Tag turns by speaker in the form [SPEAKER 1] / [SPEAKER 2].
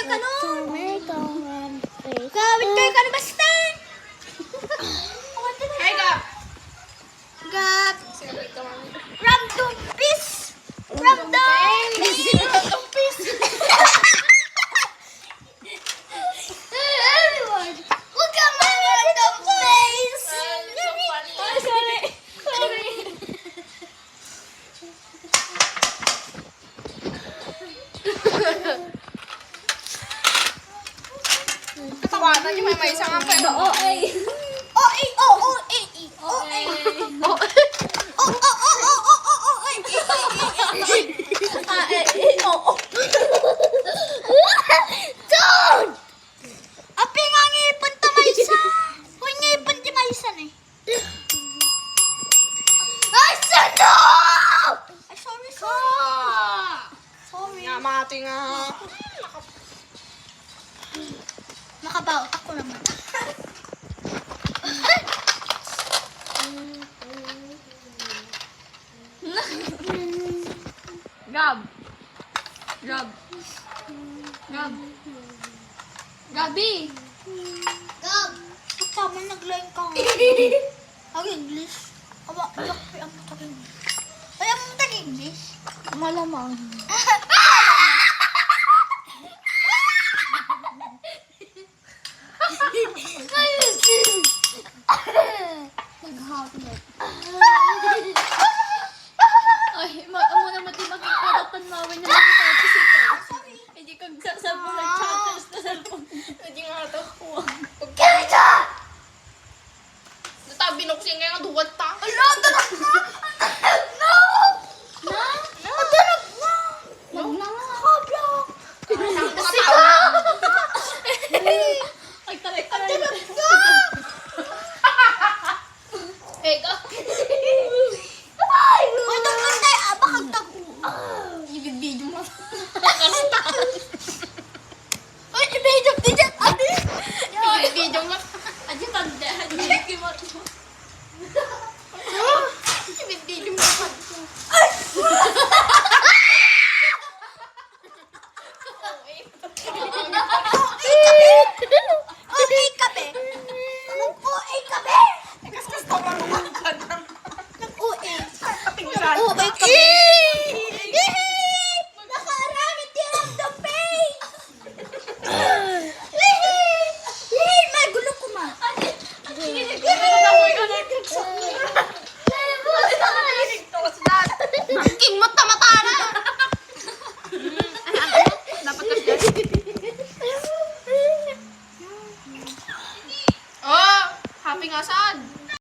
[SPEAKER 1] ka nun. Gawin kayo ka nun basta.
[SPEAKER 2] Hey, Gab!
[SPEAKER 1] Gab. Random piece. Random piece. Huwag ka random face.
[SPEAKER 2] Sorry. Katawanan niyo may isang ang pwede.
[SPEAKER 1] Dude! Api nga ngipon ta maysa. Hoy ngipon di maysan eh. Ay, sana! Ay, sorry. Sorry.
[SPEAKER 2] Namati nga.
[SPEAKER 1] Makabaot ako naman.
[SPEAKER 2] Gab. Gabi.
[SPEAKER 1] Gab! Ba't tama nag-line ka nga? Ang English? Aba, bakit ang tag-English? Ay, ang tag-English?
[SPEAKER 2] Malamang.
[SPEAKER 1] Nag-hotnet.
[SPEAKER 2] Ay, amo naman di makikita mawin na makita ito. Hindi kag sa cellphone nag-chatters na cellphone. Hindi nga ito.
[SPEAKER 1] Kaya!
[SPEAKER 2] Nata binuksin nga duwat ta.
[SPEAKER 1] Ala, dalag na! No!
[SPEAKER 2] Na?
[SPEAKER 1] Dalag na!
[SPEAKER 2] Wag na nga.
[SPEAKER 1] Kablock!
[SPEAKER 2] Kasi ay taray.
[SPEAKER 1] Dalag na!
[SPEAKER 2] Hey, go.
[SPEAKER 1] Ay! Uy, dalag na! Bakag tago.
[SPEAKER 2] Ibig-video mo.
[SPEAKER 1] Uy, ibigay din dyan! Adi!
[SPEAKER 2] Ibig-video mo. Adyo tanda. Ibig mo. Ibig-video mo.
[SPEAKER 1] Okay ka be? Nag-OA ka be?
[SPEAKER 2] Kaskas ko mo naman ka na.
[SPEAKER 1] Nag-OA.
[SPEAKER 2] Tingnan.
[SPEAKER 1] Nag-OA ka be? Nakaramit din ang the face! May gulo ko ma.
[SPEAKER 2] King mata-mata na. Dapat kasi. Oh, happy nga saan?